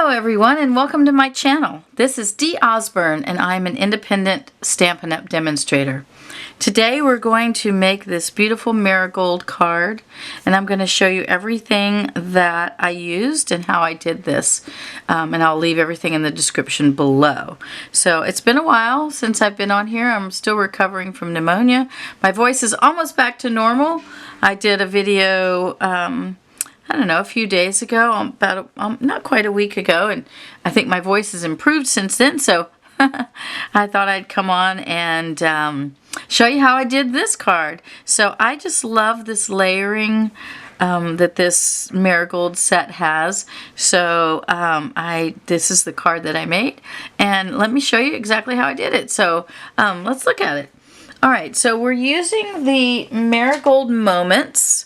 Hello everyone and welcome to my channel. This is Dee Osburn and I'm an independent Stampin' Up! Demonstrator. Today we're going to make this beautiful marigold card and I'm going to show you everything that I used and how I did this. And I'll leave everything in the description below. So it's been a while since I've been on here. I'm still recovering from pneumonia. My voice is almost back to normal. I did a video I don't know, a few days ago, about not quite a week ago, and I think my voice has improved since then, so I thought I'd come on and show you how I did this card. So I just love this layering that this marigold set has. So this is the card that I made, and let me show you exactly how I did it. So let's look at it. Alright, so we're using the Marigold Moments.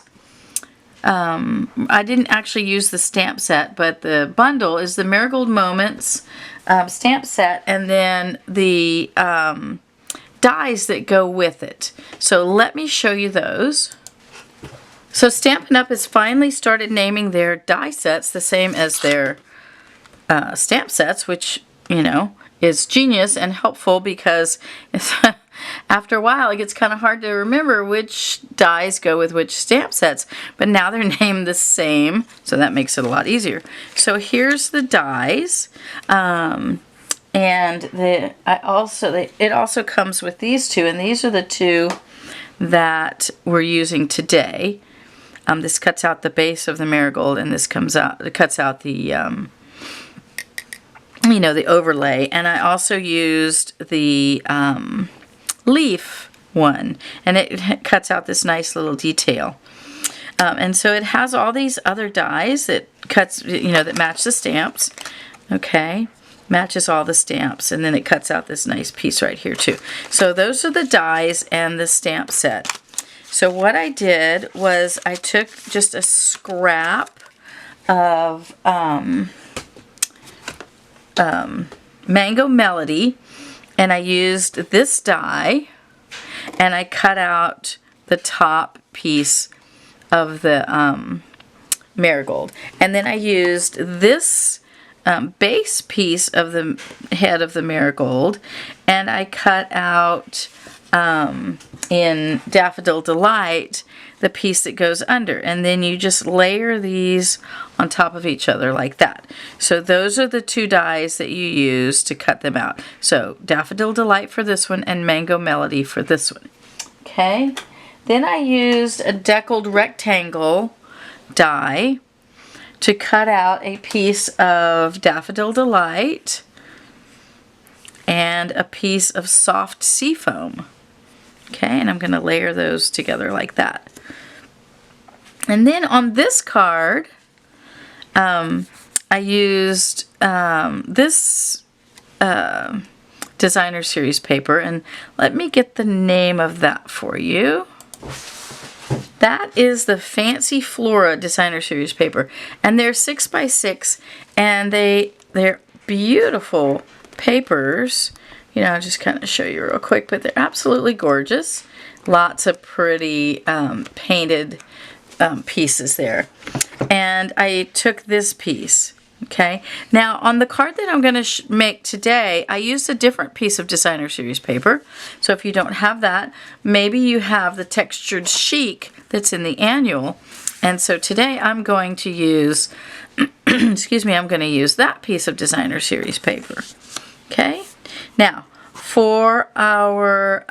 I didn't actually use the stamp set, but the bundle is the Marigold Moments stamp set and then the dies that go with it. So let me show you those. So Stampin' Up! Has finally started naming their die sets the same as their stamp sets, which, you know, is genius and helpful because it's after a while it gets kind of hard to remember which dies go with which stamp sets, but now they're named the same, so that makes it a lot easier. So here's the dies, and it also comes with these two, and these are the two that we're using today. This cuts out the base of the marigold, and this cuts out the you know, the overlay. And I also used the leaf one, and it cuts out this nice little detail. And so it has all these other dies that cuts, you know, that match the stamps. Okay, matches all the stamps, and then it cuts out this nice piece right here too. So those are the dies and the stamp set. So what I did was I took just a scrap of Mango Melody, and I used this die, and I cut out the top piece of the marigold, and then I used this base piece of the head of the marigold, and I cut out in Daffodil Delight the piece that goes under, and then you just layer these on top of each other like that. So those are the two dies that you use to cut them out. So Daffodil Delight for this one and Mango Melody for this one. Okay, then I used a deckled rectangle die to cut out a piece of Daffodil Delight and a piece of soft Seafoam. Okay, and I'm going to layer those together like that. And then on this card, I used this designer series paper, and let me get the name of that for you. That is the Fancy Flora designer series paper, and they're 6x6, and they're beautiful papers. You know, I'll just kind of show you real quick, but they're absolutely gorgeous. Lots of pretty painted pieces there. And I took this piece. Okay, now on the card that I'm going to make today, I used a different piece of designer series paper. So if you don't have that, maybe you have the textured Chic that's in the annual. And so today I'm going to use, excuse me, I'm going to use that piece of designer series paper. Okay, now for our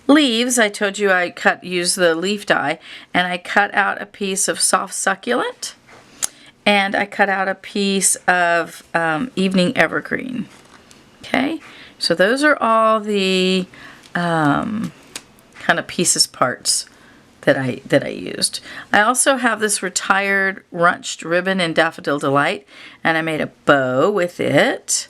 leaves, I told you I used the leaf die, and I cut out a piece of soft Succulent, and I cut out a piece of Evening Evergreen. Okay, so those are all the kind of parts that I used. I also have this retired Runched ribbon in Daffodil Delight, and I made a bow with it.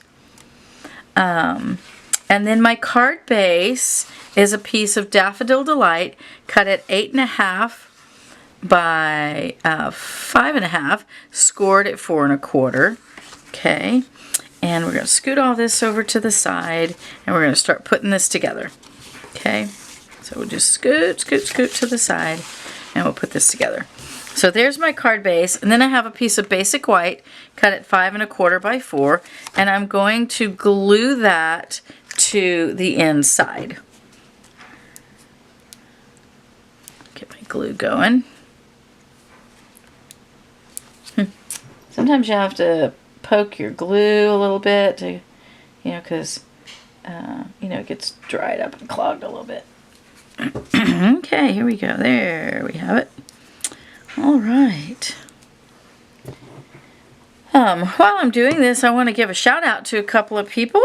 And then my card base is a piece of Daffodil Delight cut at 8.5 by 5.5, scored at 4 1/4. Okay, and we're going to scoot all this over to the side, and we're going to start putting this together. Okay, so we'll just scoot to the side, and we'll put this together. So there's my card base, and then I have a piece of basic white cut at 5 1/4 by 4, and I'm going to glue that to the inside. Get my glue going. Sometimes you have to poke your glue a little bit to, because it gets dried up and clogged a little bit. Okay, here we go. There we have it. All right. While I'm doing this, I want to give a shout out to a couple of people.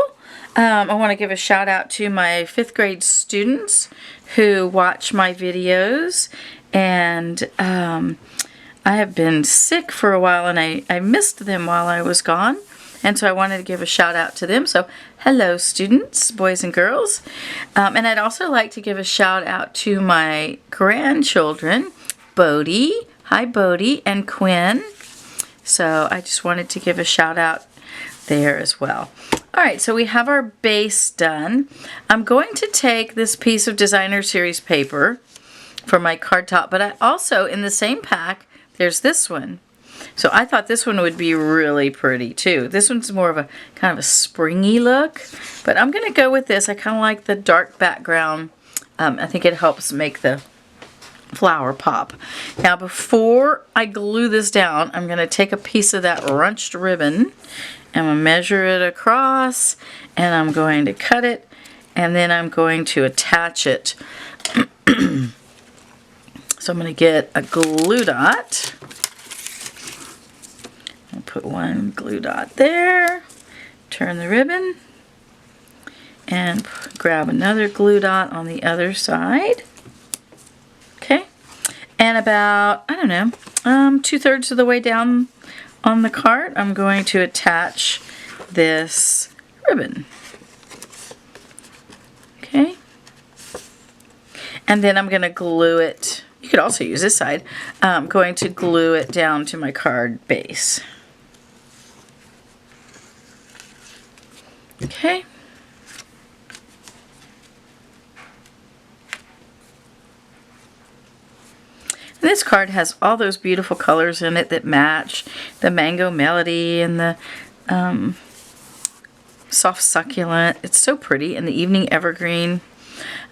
I want to give a shout out to my 5th grade students who watch my videos, and I have been sick for a while, and I missed them while I was gone, and so I wanted to give a shout out to them. So hello students, boys and girls. And I'd also like to give a shout out to my grandchildren, Bodie. Hi Bodie and Quinn. So I just wanted to give a shout out there as well. Alright, so we have our base done. I'm going to take this piece of designer series paper for my card top, but I also, in the same pack, there's this one. So I thought this one would be really pretty too. This one's more of a kind of a springy look, but I'm going to go with this. I kind of like the dark background. I think it helps make the flower pop. Now before I glue this down, I'm going to take a piece of that runched ribbon and I'm going to measure it across, and I'm going to cut it, and then I'm going to attach it. So I'm going to get a glue dot. I'll put one glue dot there, turn the ribbon, and grab another glue dot on the other side. Okay, and about, I don't know, 2/3 of the way down on the card, I'm going to attach this ribbon. Okay, and then I'm going to glue it. You could also use this side. I'm going to glue it down to my card base. Okay. And this card has all those beautiful colors in it that match the Mango Melody and the Soft Succulent. It's so pretty, and the Evening Evergreen.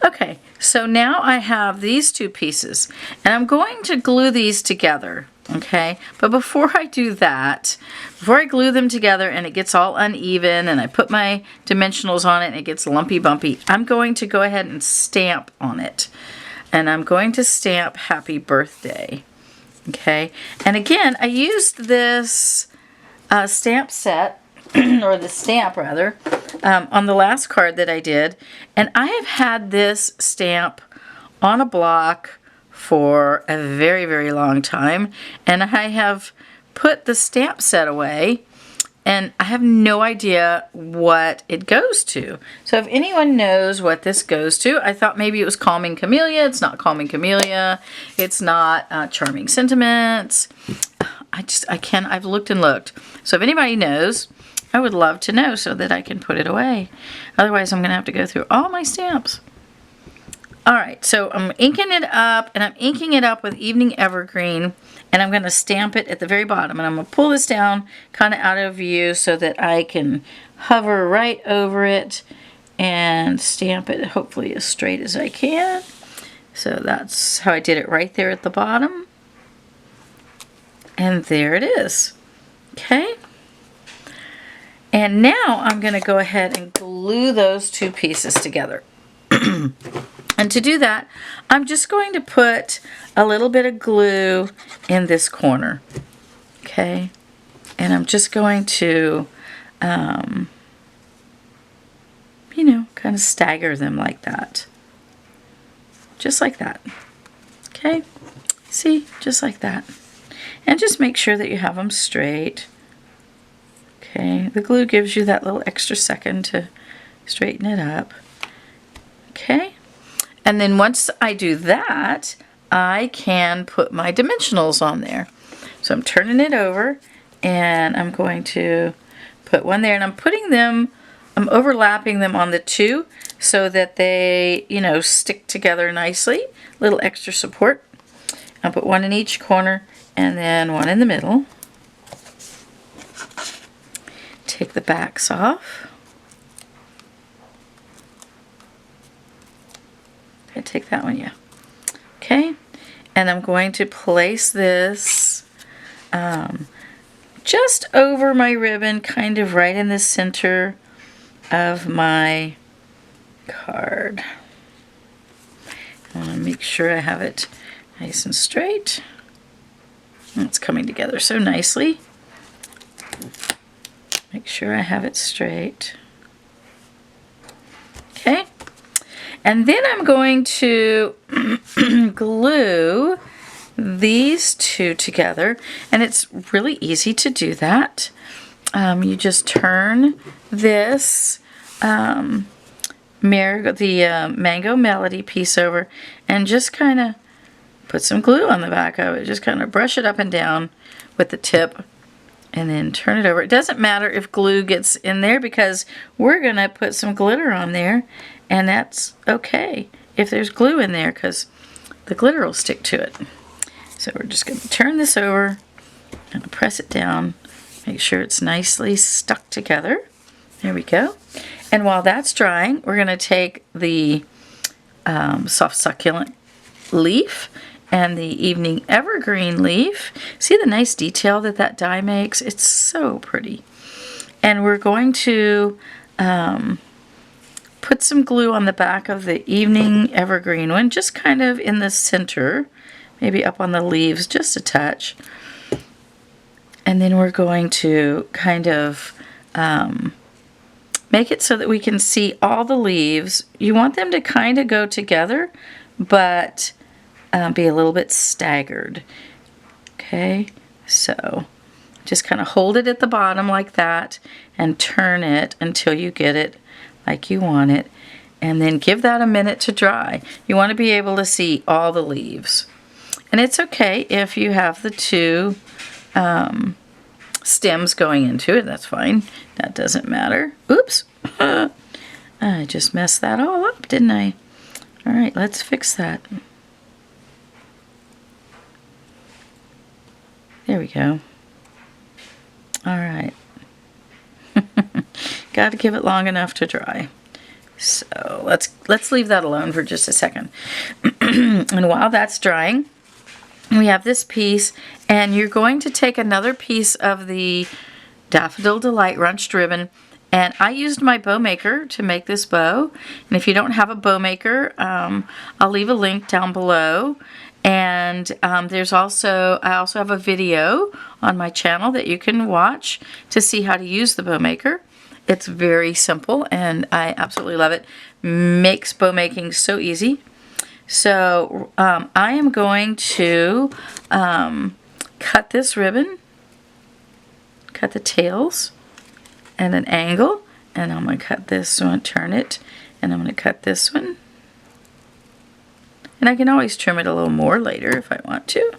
Okay, so now I have these two pieces, and I'm going to glue these together, okay? But before I do that, before I glue them together and it gets all uneven and I put my dimensionals on it and it gets lumpy bumpy, I'm going to go ahead and stamp on it. And I'm going to stamp Happy Birthday, okay? And again, I used this stamp set, or the stamp rather, on the last card that I did, and I have had this stamp on a block for a very, very long time, and I have put the stamp set away, and I have no idea what it goes to. So if anyone knows what this goes to, I thought maybe it was Calming Camellia. It's not Calming Camellia. It's not Charming Sentiments. I've looked and looked. So if anybody knows, I would love to know so that I can put it away. Otherwise, I'm going to have to go through all my stamps. All right, so I'm inking it up, and I'm inking it up with Evening Evergreen, and I'm going to stamp it at the very bottom. And I'm going to pull this down kind of out of view so that I can hover right over it and stamp it hopefully as straight as I can. So that's how I did it right there at the bottom. And there it is. Okay. And now I'm going to go ahead and glue those two pieces together. And to do that, I'm just going to put a little bit of glue in this corner. Okay. And I'm just going to, kind of stagger them like that. Just like that. Okay. See? Just like that. And just make sure that you have them straight. Okay, the glue gives you that little extra second to straighten it up. Okay, and then once I do that, I can put my dimensionals on there. So I'm turning it over, and I'm going to put one there, and I'm overlapping them on the two so that they, stick together nicely. Little extra support. I'll put one in each corner, and then one in the middle. Take the backs off. I take that one, yeah. Okay, and I'm going to place this just over my ribbon, kind of right in the center of my card. I want to make sure I have it nice and straight. It's coming together so nicely. Make sure I have it straight. Okay. And then I'm going to glue these two together. And it's really easy to do that. You just turn this Mango Melody piece over and just kind of put some glue on the back of it. Just kind of brush it up and down with the tip and then turn it over. It doesn't matter if glue gets in there because we're going to put some glitter on there, and that's okay if there's glue in there because the glitter will stick to it. So we're just going to turn this over and press it down. Make sure it's nicely stuck together. There we go. And while that's drying, we're going to take the soft succulent leaf and the evening evergreen leaf. See the nice detail that that die makes? It's so pretty. And we're going to put some glue on the back of the evening evergreen one, just kind of in the center, maybe up on the leaves, just a touch. And then we're going to kind of make it so that we can see all the leaves. You want them to kind of go together, but be a little bit staggered. Okay, so just kind of hold it at the bottom like that and turn it until you get it like you want it, and then give that a minute to dry. You want to be able to see all the leaves. And it's okay if you have the two stems going into it, that's fine. That doesn't matter. Oops, I just messed that all up, didn't I? All right, let's fix that. There we go. All right. Got to give it long enough to dry. So let's leave that alone for just a second. And while that's drying, we have this piece, and you're going to take another piece of the Daffodil Delight Runched ribbon, and I used my bow maker to make this bow. And if you don't have a bow maker, I'll leave a link down below. And I also have a video on my channel that you can watch to see how to use the bow maker. It's very simple, and I absolutely love it. Makes bow making so easy. So I am going to cut this ribbon, cut the tails at an angle, and I'm going to cut this one, turn it, and I'm going to cut this one. And I can always trim it a little more later if I want to.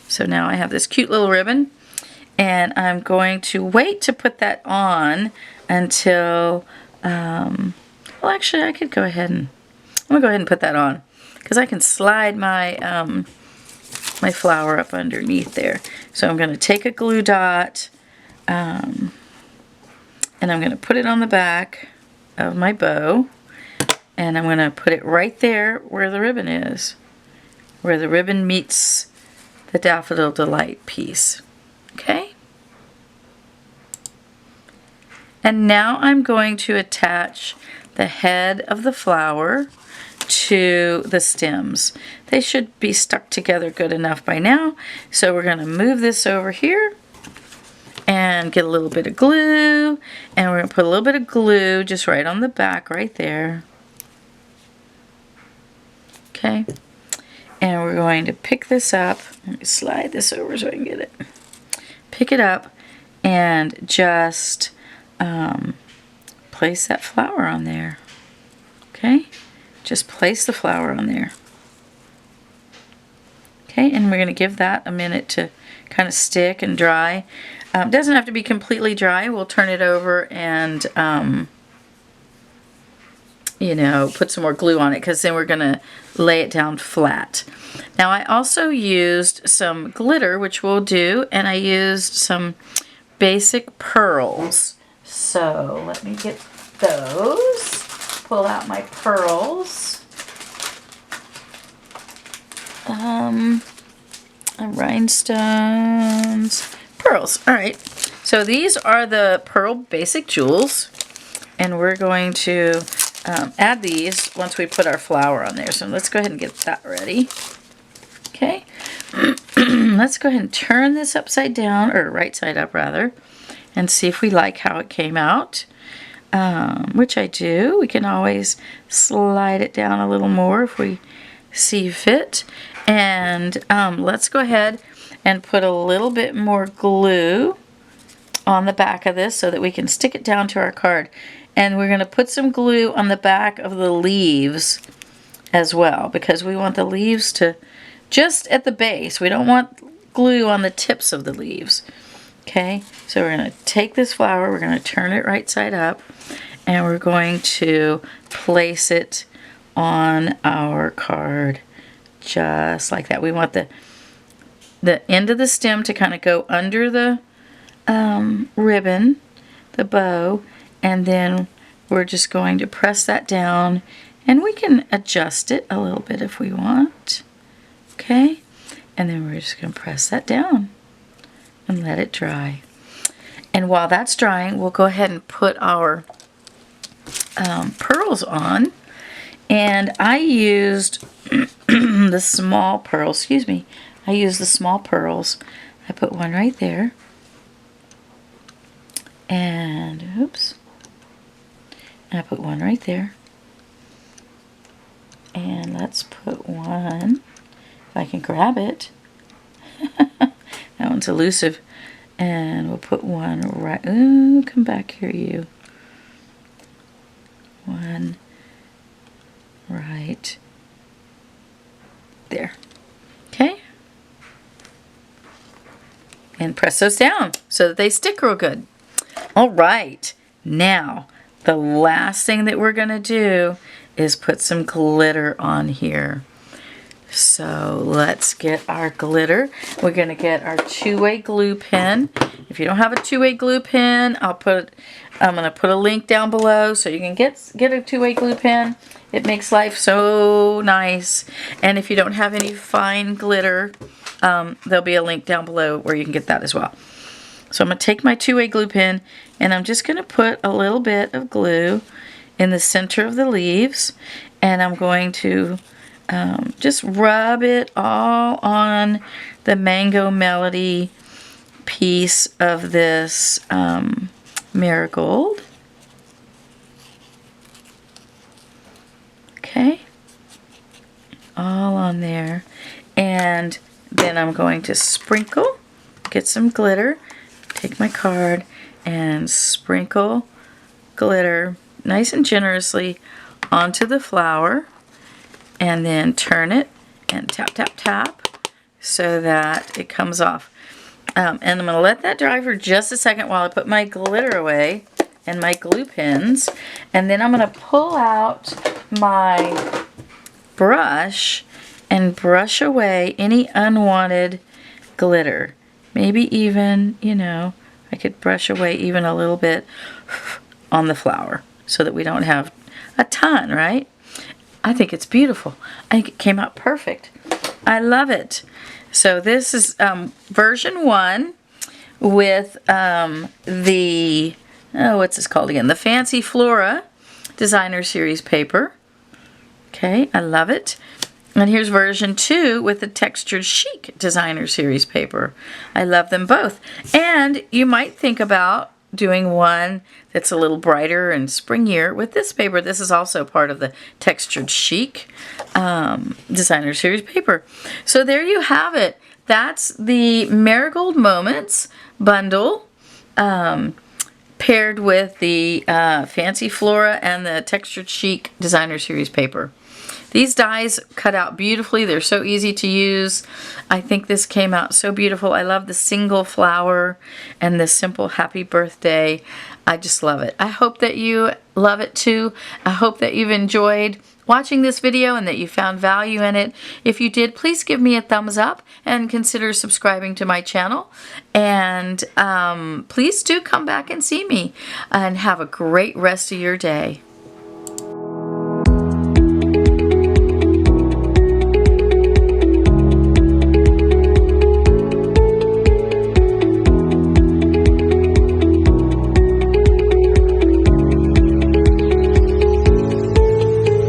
So now I have this cute little ribbon, and I'm going to wait to put that on until, well, actually I could go ahead and, I'm going to go ahead and put that on because I can slide my, my flower up underneath there. So I'm going to take a glue dot, and I'm going to put it on the back of my bow. And I'm going to put it right there where the ribbon is, where the ribbon meets the Daffodil Delight piece. Okay? And now I'm going to attach the head of the flower to the stems. They should be stuck together good enough by now. So we're going to move this over here and get a little bit of glue. And we're going to put a little bit of glue just right on the back right there. Okay, and we're going to pick this up. Let me slide this over so I can get it. Pick it up and just place that flower on there. Okay, just place the flower on there. Okay, and we're going to give that a minute to kind of stick and dry. It doesn't have to be completely dry. We'll turn it over and you know, put some more glue on it, because then we're going to lay it down flat. Now I also used some glitter, which we'll do, and I used some basic pearls. So let me get those. Pull out my pearls. Rhinestones. Pearls. All right. So these are the pearl basic jewels, and we're going to add these once we put our flower on there. So let's go ahead and get that ready. Okay. Let's go ahead and turn this upside down, or right side up rather, and see if we like how it came out. Which I do. We can always slide it down a little more if we see fit. And let's go ahead and put a little bit more glue on the back of this so that we can stick it down to our card. And we're going to put some glue on the back of the leaves as well, because we want the leaves to just at the base. We don't want glue on the tips of the leaves. Okay, so we're going to take this flower, we're going to turn it right side up, and we're going to place it on our card just like that. We want the end of the stem to kind of go under the ribbon, the bow, and then we're just going to press that down, and we can adjust it a little bit if we want. Okay, and then we're just going to press that down and let it dry. And while that's drying, we'll go ahead and put our pearls on. And I used the small pearls, excuse me. I used the small pearls. I put one right there. And, oops. And I put one right there. And let's put one, if I can grab it. That one's elusive. And we'll put one right, ooh, come back here, you. One right there. Okay. And press those down so that they stick real good. All right. Now, the last thing that we're going to do is put some glitter on here. So let's get our glitter. We're going to get our two-way glue pen. If you don't have a two-way glue pen, I'm going to put a link down below so you can get a two-way glue pen. It makes life so nice. And if you don't have any fine glitter, there'll be a link down below where you can get that as well. So I'm going to take my two-way glue pen, and I'm just going to put a little bit of glue in the center of the leaves, and I'm going to just rub it all on the Mango Melody piece of this marigold. Okay, all on there. And then I'm going to sprinkle, get some glitter, take my card and sprinkle glitter nice and generously onto the flower, and then turn it and tap, tap, tap so that it comes off. And I'm going to let that dry for just a second while I put my glitter away and my glue pins. And then I'm going to pull out my brush and brush away any unwanted glitter. Maybe even, you know, I could brush away even a little bit on the flower so that we don't have a ton, right? I think it's beautiful. I think it came out perfect. I love it. So this is version 1 with the, what's this called again? The Fancy Flora Designer Series paper. Okay, I love it. And here's version 2 with the Textured Chic Designer Series paper. I love them both. And you might think about doing one that's a little brighter and springier with this paper. This is also part of the Textured Chic Designer Series paper. So there you have it. That's the Marigold Moments Bundle paired with the Fancy Flora and the Textured Chic Designer Series paper. These dies cut out beautifully. They're so easy to use. I think this came out so beautiful. I love the single flower and the simple happy birthday. I just love it. I hope that you love it too. I hope that you've enjoyed watching this video and that you found value in it. If you did, please give me a thumbs up and consider subscribing to my channel. And please do come back and see me, and have a great rest of your day.